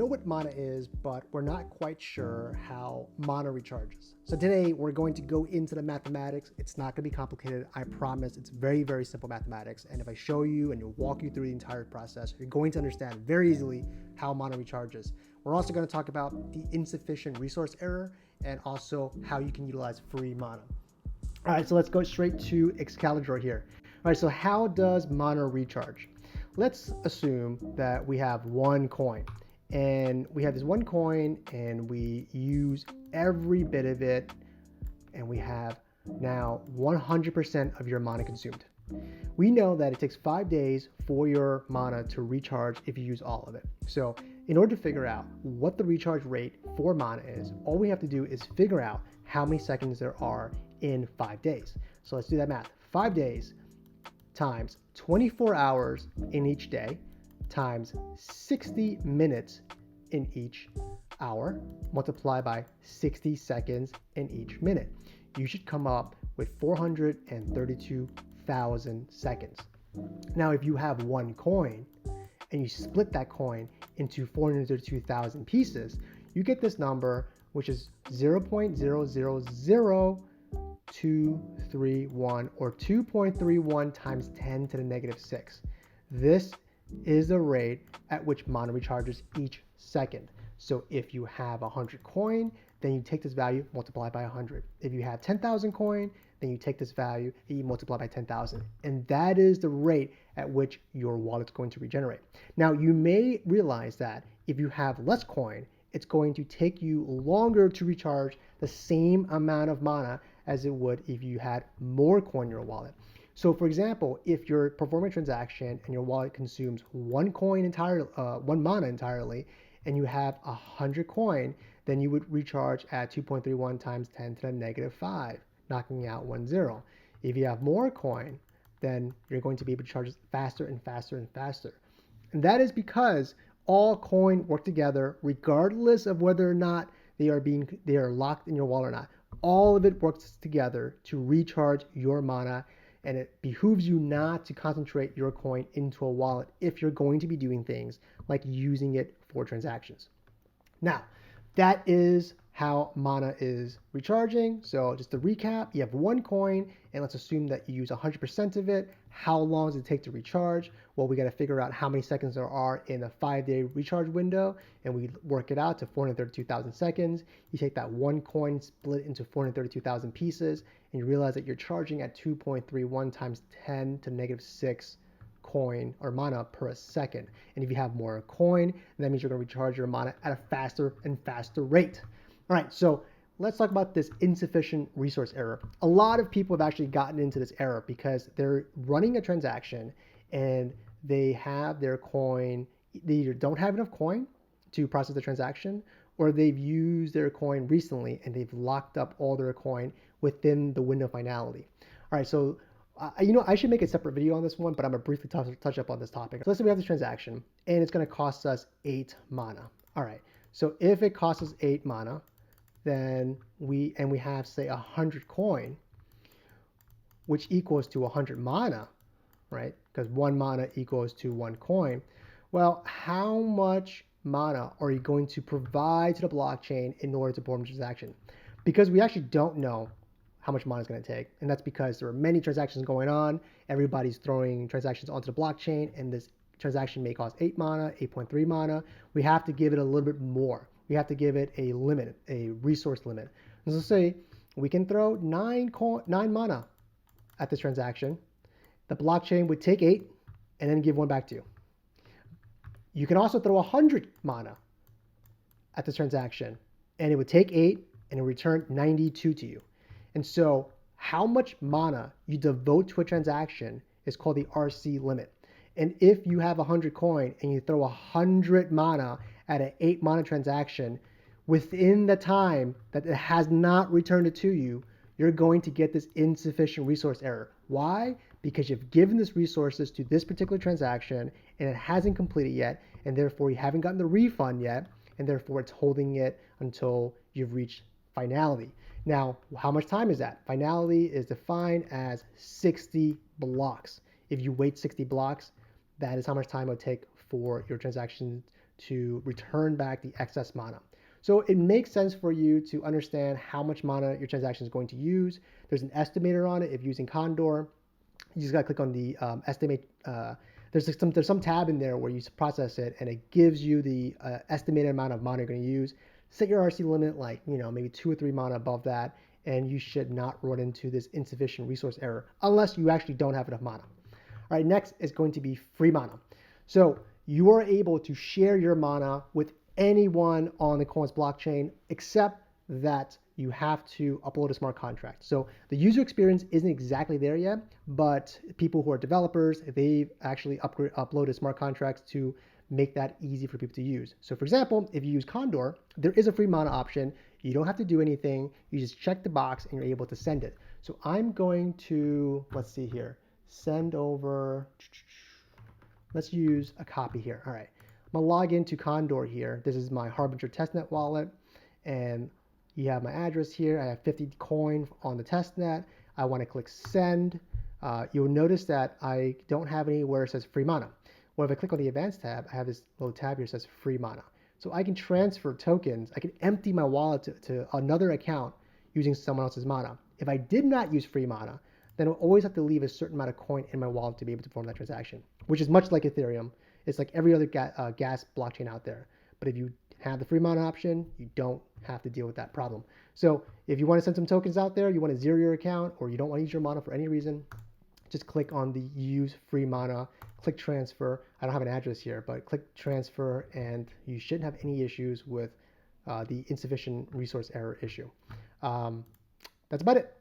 know what mana is, but we're not quite sure how mana recharges. So today we're going to go into the mathematics. It's not going to be complicated, I promise. It's very, very simple mathematics. And if I show you and walk you through the entire process, you're going to understand very easily how mana recharges. We're also going to talk about the insufficient resource error and also how you can utilize free mana. All right, so let's go straight to Excalibur here. All right, so how does mana recharge? Let's assume that we have one coin, and we have this one coin and we use every bit of it, and we have now 100% of your mana consumed. We know that it takes 5 days for your mana to recharge if you use all of it. So in order to figure out what the recharge rate for mana is, all we have to do is figure out how many seconds there are in 5 days. So let's do that math. 5 days times 24 hours in each day times 60 minutes in each hour multiplied by 60 seconds in each minute. You should come up with 432,000 seconds. Now, if you have one coin and you split that coin into 432,000 pieces, you get this number, which is 0.000231 or 2.31 times 10 to the negative 6. This is the rate at which mana recharges each second. So if you have 100 coin, then you take this value, multiply by 100. If you have 10,000 coin, then you take this value and you multiply by 10,000. And that is the rate at which your wallet's going to regenerate. Now, you may realize that if you have less coin, it's going to take you longer to recharge the same amount of mana as it would if you had more coin in your wallet. So for example, if you're performing a transaction and your wallet consumes one mana entirely, and you have 100 coin, then you would recharge at 2.31 times 10 to the negative 5, knocking out 1 0. If you have more coin, then you're going to be able to charge faster and faster and faster. And that is because all coin work together regardless of whether or not they are locked in your wallet or not. All of it works together to recharge your mana, and it behooves you not to concentrate your coin into a wallet if you're going to be doing things like using it for transactions. Now, that is how mana is recharging. So just to recap, you have one coin, and let's assume that you use 100% of it. How long does it take to recharge? Well, we got to figure out how many seconds there are in a 5-day recharge window, and we work it out to 432,000 seconds. You take that one coin, split into 432,000 pieces, and you realize that you're charging at 2.31 times 10 to negative 6 coin or mana per second. And if you have more coin, that means you're going to recharge your mana at a faster and faster rate. All right, so let's talk about this insufficient resource error. A lot of people have actually gotten into this error because they're running a transaction and they have their coin, they either don't have enough coin to process the transaction, or they've used their coin recently and they've locked up all their coin within the window of finality. All right, so I should make a separate video on this one, but I'm going to briefly touch up on this topic. So let's say we have this transaction and it's going to cost us 8 mana. All right, so if it costs us 8 mana, then we have, say, 100 coin, which equals to 100 mana, right? Because 1 mana equals to 1 coin. Well, how much mana are you going to provide to the blockchain in order to perform a transaction? Because we actually don't know how much mana it's going to take, and that's because there are many transactions going on. Everybody's throwing transactions onto the blockchain, and this transaction may cost 8 mana, 8.3 mana. We have to give it a little bit more. We have to give it a limit, a resource limit. And so say we can throw 9 mana at this transaction. The blockchain would take 8 and then give 1 back to you. You can also throw 100 mana at this transaction, and it would take 8 and it would return 92 to you. And so how much mana you devote to a transaction is called the RC limit. And if you have 100 coin and you throw 100 mana at an 8 mana transaction, within the time that it has not returned it to you, you're going to get this insufficient resource error. Why? Because you've given this resources to this particular transaction and it hasn't completed yet, and therefore you haven't gotten the refund yet, and therefore it's holding it until you've reached finality. Now, how much time is that? Finality is defined as 60 blocks. If you wait 60 blocks, that is how much time it will take for your transaction to return back the excess mana. So it makes sense for you to understand how much mana your transaction is going to use. There's an estimator on it if using Condor. You just got to click on the estimate. There's some tab in there where you process it, and it gives you the estimated amount of mana you're going to use. Set your RC limit like maybe 2 or 3 mana above that, and you should not run into this insufficient resource error unless you actually don't have enough mana. All right, next is going to be free mana. So you are able to share your mana with anyone on the Koinos blockchain, except that you have to upload a smart contract. So the user experience isn't exactly there yet, but people who are developers, they've actually uploaded smart contracts to make that easy for people to use. So for example, if you use Condor, there is a free mana option. You don't have to do anything. You just check the box and you're able to send it. So I'm going to, let's see here, send over, let's use a copy here. All right, I'm gonna log into Condor here. This is my Harbinger testnet wallet, and you have my address here. I have 50 coin on the testnet. I want to click send. You'll notice that I don't have anywhere it says free mana. Well, if I click on the advanced tab, I have this little tab here that says free mana. So I can transfer tokens. I can empty my wallet to another account using someone else's mana. If I did not use free mana, then I'll always have to leave a certain amount of coin in my wallet to be able to perform that transaction, which is much like Ethereum. It's like every other gas blockchain out there. But if you have the free mana option, you don't have to deal with that problem. So if you want to send some tokens out there, you want to zero your account, or you don't want to use your mana for any reason, just click on the use free mana, click transfer. I don't have an address here, but click transfer, and you shouldn't have any issues with the insufficient resource error issue. That's about it.